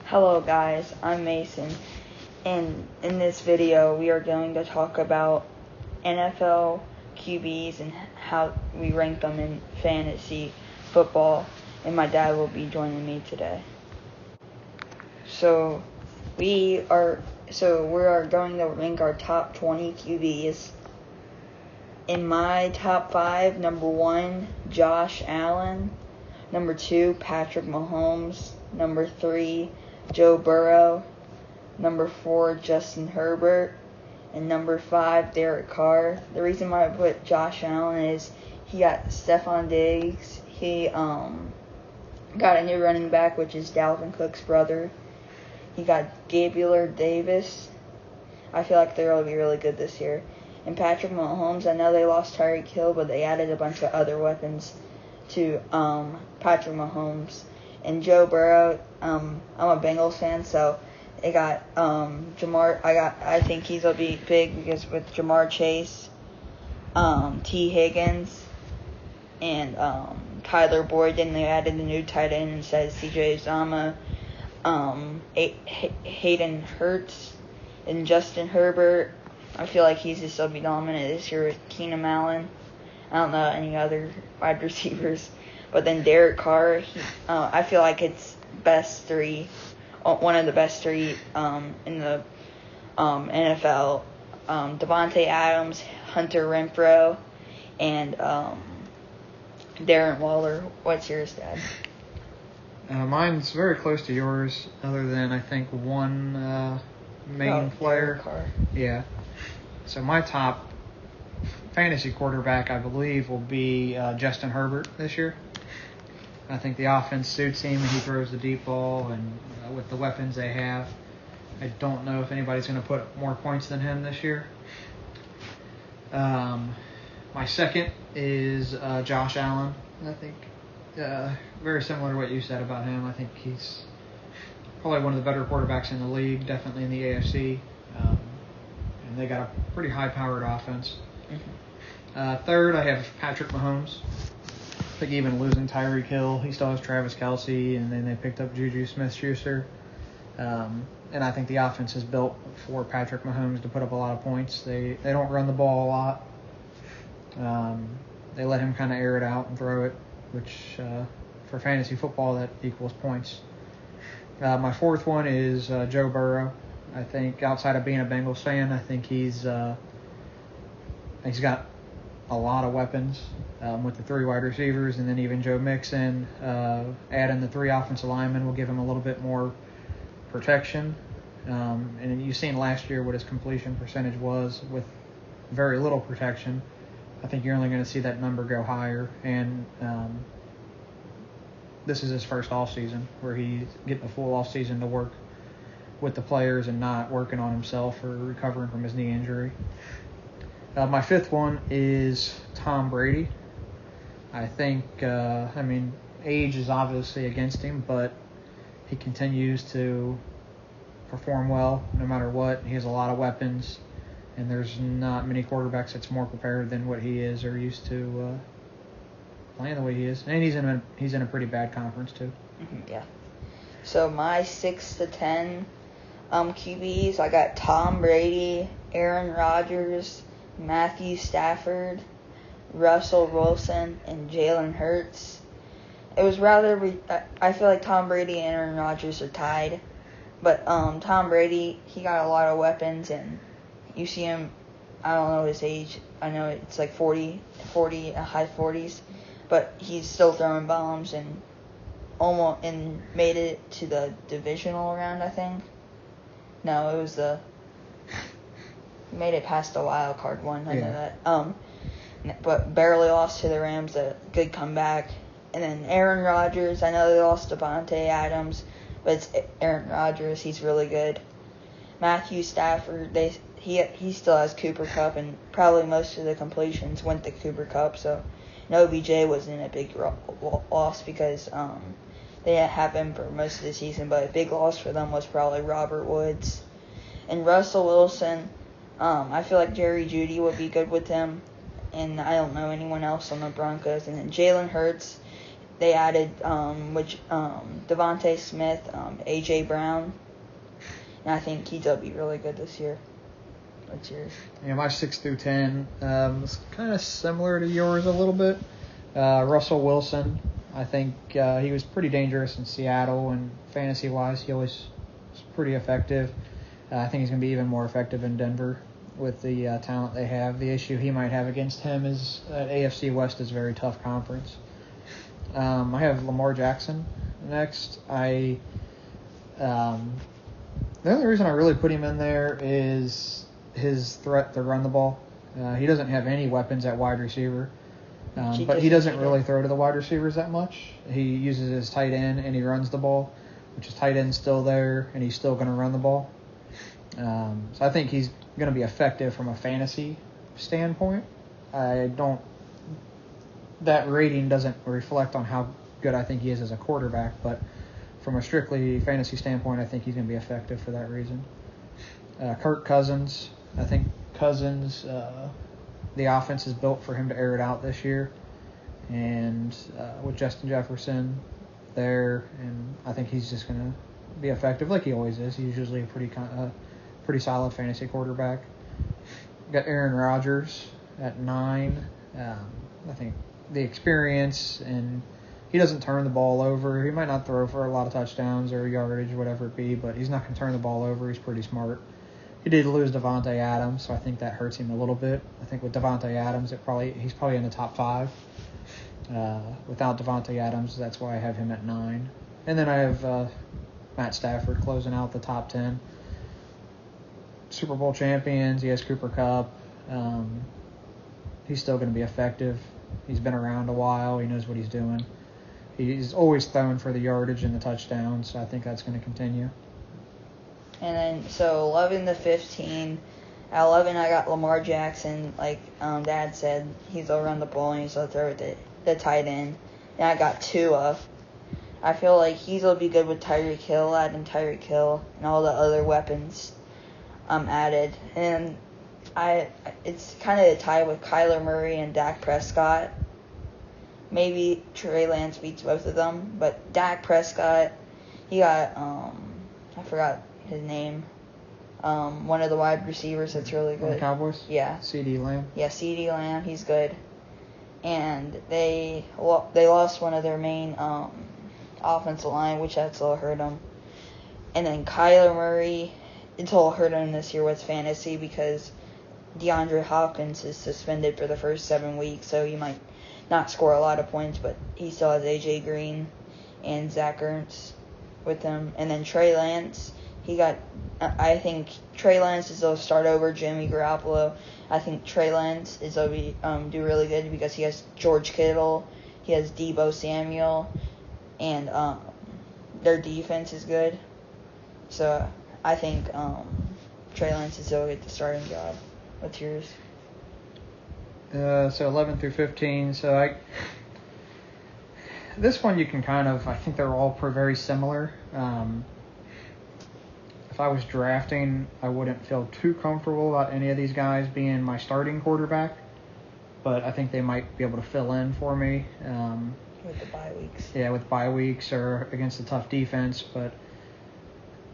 Hello guys, I'm Mason, and in this video we are going to talk about NFL QBs and how we rank them in fantasy football, and my dad will be joining me today. So we are going to rank our top 20 QBs. In my top 5, number 1, Josh Allen. Number 2, Patrick Mahomes. Number 3, Joe Burrow. Number 4, Justin Herbert. And number 5, Derek Carr. The reason why I put Josh Allen is he got Stephon Diggs. He got a new running back, which is Dalvin Cook's brother. He got Gabriel Davis. I feel like they're going to be really good this year. And Patrick Mahomes, I know they lost Tyreek Hill, but they added a bunch of other weapons to Patrick Mahomes. And Joe Burrow, I'm a Bengals fan, so they got Jamar. I think he's gonna be big because with Jamar Chase, T. Higgins, and Tyler Boyd. Then they added a new tight end instead of C.J. Uzomah, Hayden Hurst, and Justin Herbert. I feel like he's just going to be dominant this year with Keenan Allen. I don't know any other wide receivers. But then Derek Carr, I feel like it's one of the best three in the NFL. Devontae Adams, Hunter Renfrow, and Darren Waller. What's yours, Dad? Mine's very close to yours, other than I think one main player. Derek Carr. Yeah. So my top fantasy quarterback, I believe, will be Justin Herbert this year. I think the offense suits him, and he throws the deep ball, and with the weapons they have, I don't know if anybody's going to put more points than him this year. My second is Josh Allen. I think very similar to what you said about him. I think he's probably one of the better quarterbacks in the league, definitely in the AFC. And they got a pretty high-powered offense. Mm-hmm. Third, I have Patrick Mahomes. I think even losing Tyreek Hill, he still has Travis Kelce, and then they picked up Juju Smith-Schuster. And I think the offense is built for Patrick Mahomes to put up a lot of points. They don't run the ball a lot. They let him kind of air it out and throw it, which for fantasy football that equals points. My fourth one is Joe Burrow. I think outside of being a Bengals fan, I think he's got a lot of weapons with the 3 wide receivers, and then even Joe Mixon. Adding the 3 offensive linemen will give him a little bit more protection. And you've seen last year what his completion percentage was with very little protection. I think you're only going to see that number go higher. And this is his first off season where he's getting a full off season to work with the players and not working on himself or recovering from his knee injury. My fifth one is Tom Brady. I think, age is obviously against him, but he continues to perform well no matter what. He has a lot of weapons, and there's not many quarterbacks that's more prepared than what he is or used to playing the way he is. And he's in a pretty bad conference too. Mm-hmm, yeah. So my 6 to 10 QBs, I got Tom Brady, Aaron Rodgers, Matthew Stafford, Russell Wilson, and Jalen Hurts. It was I feel like Tom Brady and Aaron Rodgers are tied. But Tom Brady, he got a lot of weapons, and you see him, I don't know his age. I know it's like 40, high 40s. But he's still throwing bombs and made it to the divisional round, I think. No, it was made it past the wild card one. I know that. But barely lost to the Rams. A good comeback. And then Aaron Rodgers. I know they lost to Devontae Adams, but it's Aaron Rodgers. He's really good. Matthew Stafford. He still has Cooper Kupp, and probably most of the completions went to Cooper Kupp. So, OBJ wasn't a big loss because they didn't have him for most of the season, but a big loss for them was probably Robert Woods. And Russell Wilson, I feel like Jerry Jeudy would be good with him, and I don't know anyone else on the Broncos. And then Jalen Hurts, they added Devontae Smith, A.J. Brown, and I think he'll be really good this year. What's yours? Yeah, my 6 through 10 was kind of similar to yours a little bit. Russell Wilson, I think he was pretty dangerous in Seattle, and fantasy-wise, he always was pretty effective. I think he's going to be even more effective in Denver with the talent they have. The issue he might have against him is that AFC West is a very tough conference. I have Lamar Jackson next. The only reason I really put him in there is his threat to run the ball. He doesn't have any weapons at wide receiver, but he doesn't really throw to the wide receivers that much. He uses his tight end and he runs the ball, which is tight end's still there and he's still going to run the ball. So I think he's going to be effective from a fantasy standpoint. That rating doesn't reflect on how good I think he is as a quarterback, but from a strictly fantasy standpoint, I think he's going to be effective for that reason. Kirk Cousins, I think Cousins, the offense is built for him to air it out this year, and with Justin Jefferson there, and I think he's just going to be effective like he always is. He's usually a pretty solid fantasy quarterback. Got Aaron Rodgers at 9. I think the experience, and he doesn't turn the ball over. He might not throw for a lot of touchdowns or yardage or whatever it be, but he's not going to turn the ball over. He's pretty smart. He did lose Devontae Adams, so I think that hurts him a little bit. I think with Devontae Adams, he's probably in the top 5. Without Devontae Adams, that's why I have him at 9. And then I have Matt Stafford closing out the top 10. Super Bowl champions. He has Cooper Kupp. He's still going to be effective. He's been around a while. He knows what he's doing. He's always throwing for the yardage and the touchdowns, so I think that's going to continue. And then, so 11 to 15. At 11, I got Lamar Jackson. Like Dad said, he'll run the ball and he'll throw it the tight end. And I got Tua. I feel like he'll be good with Tyreek Hill, adding Tyreek Hill and all the other weapons added. And it's kind of a tie with Kyler Murray and Dak Prescott. Maybe Trey Lance beats both of them, but Dak Prescott, he got I forgot his name. One of the wide receivers that's really good. The Cowboys? Yeah. CeeDee Lamb? Yeah, CeeDee Lamb, he's good. And they lost one of their main offensive line, which that's all hurt them. And then Kyler Murray, it's all hurt him this year with fantasy because DeAndre Hopkins is suspended for the first 7 weeks, so he might not score a lot of points, but he still has A.J. Green and Zach Ertz with him. And then Trey Lance, I think Trey Lance is going to start over Jimmy Garoppolo. I think Trey Lance is going to do really good because he has George Kittle, he has Deebo Samuel, and their defense is good. So I think Trey Lance is going to get the starting job. What's yours? So 11 through 15. So this one you can I think they're all very similar. If I was drafting, I wouldn't feel too comfortable about any of these guys being my starting quarterback, but I think they might be able to fill in for me. With the bye weeks. Yeah, with bye weeks or against a tough defense.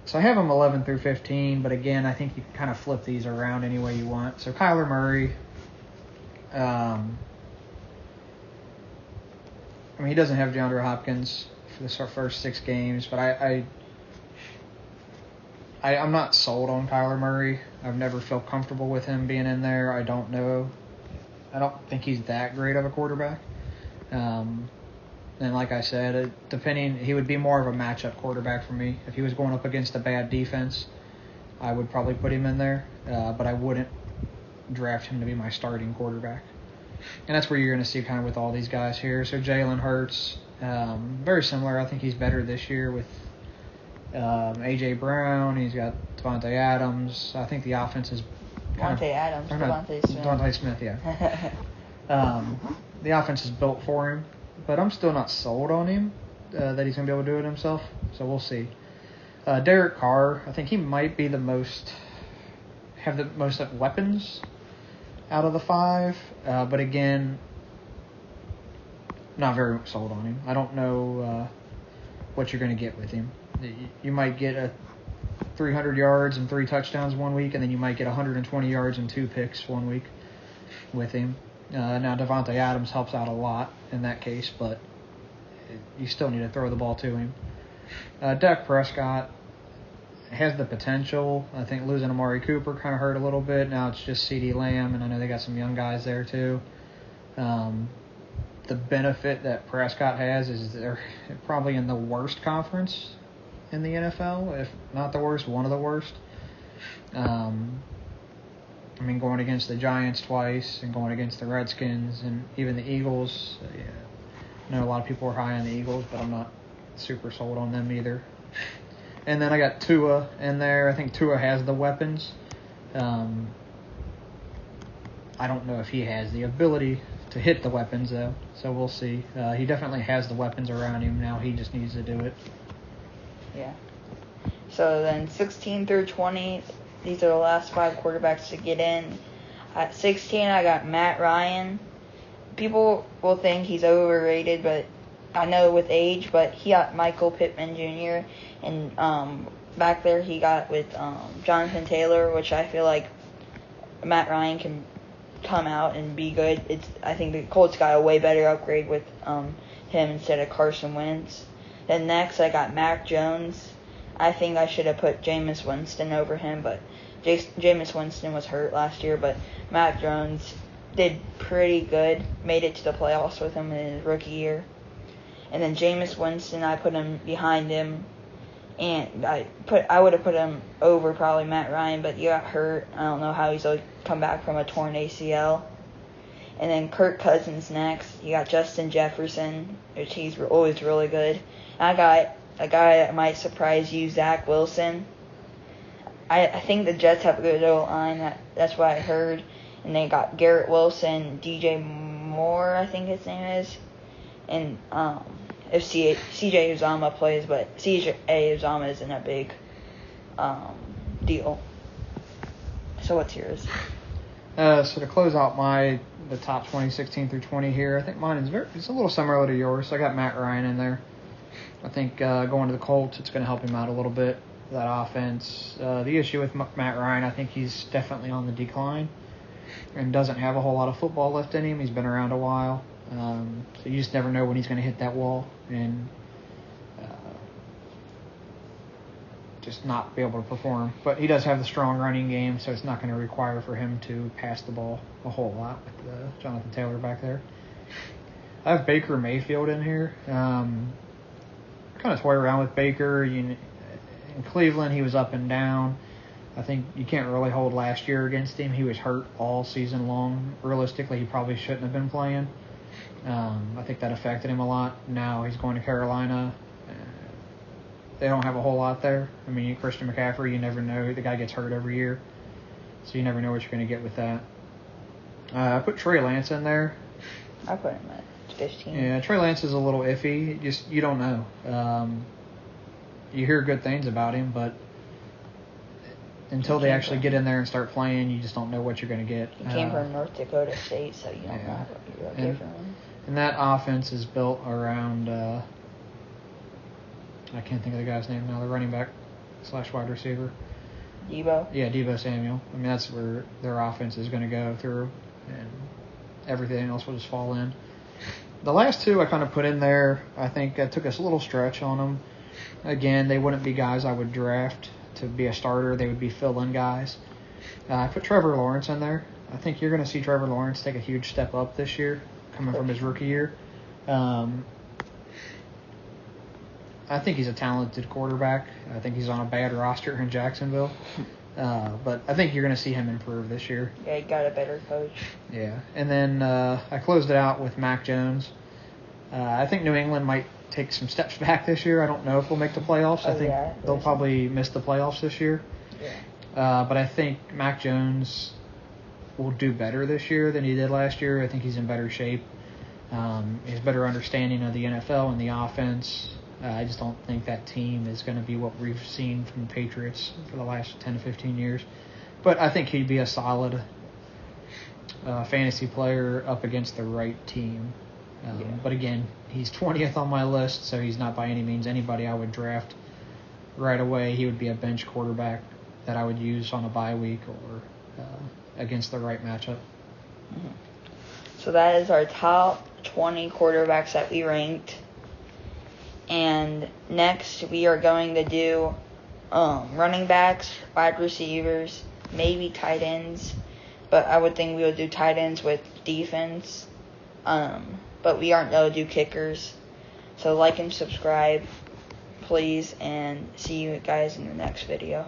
So I have them 11 through 15, but again, I think you can kind of flip these around any way you want. So Kyler Murray, he doesn't have DeAndre Hopkins for the first 6 games, but I'm not sold on Kyler Murray. I've never felt comfortable with him being in there. I don't think he's that great of a quarterback. And like I said, he would be more of a matchup quarterback for me. If he was going up against a bad defense, I would probably put him in there, but I wouldn't draft him to be my starting quarterback. And that's where you're going to see kind of with all these guys here. So Jalen Hurts, very similar. I think he's better this year with A.J. Brown. He's got Devontae Adams. I think the offense is Devontae Smith, yeah. The offense is built for him, but I'm still not sold on him that he's going to be able to do it himself. So we'll see. Derek Carr, I think he might be have the most weapons out of the 5. But again, not very sold on him. I don't know what you're going to get with him. You might get a 300 yards and 3 touchdowns one week, and then you might get 120 yards and 2 picks one week with him. Now, Devontae Adams helps out a lot in that case, but you still need to throw the ball to him. Dak Prescott has the potential. I think losing Amari Cooper kind of hurt a little bit. Now it's just CeeDee Lamb, and I know they got some young guys there too. The benefit that Prescott has is they're probably in the worst conference in the NFL, if not the worst, one of the worst. I mean, going against the Giants twice and going against the Redskins and even the Eagles. I know a lot of people are high on the Eagles, but I'm not super sold on them either. And then I got Tua in there. I think Tua has the weapons. I don't know if he has the ability to hit the weapons, though, so we'll see. He definitely has the weapons around him now. He just needs to do it. Yeah. So then 16 through 20, these are the last 5 quarterbacks to get in. At 16, I got Matt Ryan. People will think he's overrated, but I know with age, but he got Michael Pittman Jr. And back there he got with Jonathan Taylor, which I feel like Matt Ryan can come out and be good. I think the Colts got a way better upgrade with him instead of Carson Wentz. Then next I got Mac Jones. I think I should have put Jameis Winston over him, but Jameis Winston was hurt last year, but Mac Jones did pretty good. Made it to the playoffs with him in his rookie year. And then Jameis Winston, I put him behind him. And I would have put him over probably Matt Ryan, but he got hurt. I don't know how he's come back from a torn ACL. And then Kirk Cousins next. You got Justin Jefferson, which he's always really good. And I got a guy that might surprise you, Zach Wilson. I think the Jets have a good O-line. That's what I heard. And they got Garrett Wilson, DJ Moore, I think his name is. And if C.J. Uzomah plays, but C.J. Uzomah isn't a big deal. So what's yours? So to close out the top 20, 16 through 20 here, I think mine is it's a little similar to yours. So I got Matt Ryan in there. I think going to the Colts, it's going to help him out a little bit, that offense. The issue with Matt Ryan, I think he's definitely on the decline and doesn't have a whole lot of football left in him. He's been around a while. So you just never know when he's going to hit that wall and just not be able to perform. But he does have the strong running game, so it's not going to require for him to pass the ball a whole lot with Jonathan Taylor back there. I have Baker Mayfield in here. Kind of toy around with Baker. In Cleveland, he was up and down. I think you can't really hold last year against him. He was hurt all season long. Realistically, he probably shouldn't have been playing. I think that affected him a lot. Now he's going to Carolina. They don't have a whole lot there. I mean, Christian McCaffrey, you never know. The guy gets hurt every year. So you never know what you're going to get with that. I put Trey Lance in there. I put him at 15. Yeah, Trey Lance is a little iffy. You don't know. You hear good things about him, but until they actually get in there and start playing, you just don't know what you're going to get. He came from North Dakota State, so you don't know what you're going to get from him. And that offense is built around, I can't think of the guy's name now, the running back / wide receiver. Deebo? Yeah, Deebo Samuel. I mean, that's where their offense is going to go through, and everything else will just fall in. The last two I kind of put in there. I think I took a little stretch on them. Again, they wouldn't be guys I would draft to be a starter. They would be fill-in guys. I put Trevor Lawrence in there. I think you're going to see Trevor Lawrence take a huge step up this year, coming from his rookie year. I think he's a talented quarterback. I think he's on a bad roster in Jacksonville. But I think you're going to see him improve this year. Yeah, he got a better coach. Yeah. And then I closed it out with Mac Jones. I think New England might take some steps back this year. I don't know if they'll make the playoffs. I think they'll probably miss the playoffs this year. Yeah. But I think Mac Jones will do better this year than he did last year. I think he's in better shape. He has better understanding of the NFL and the offense. I just don't think that team is going to be what we've seen from the Patriots for the last 10 to 15 years. But I think he'd be a solid fantasy player up against the right team. But again, he's 20th on my list, so he's not by any means anybody I would draft right away. He would be a bench quarterback that I would use on a bye week or against the right matchup. Mm-hmm. So that is our top 20 quarterbacks that we ranked. And next we are going to do running backs, wide receivers, maybe tight ends. But I would think we would do tight ends with defense. But we aren't going to do kickers. So like and subscribe, please. And see you guys in the next video.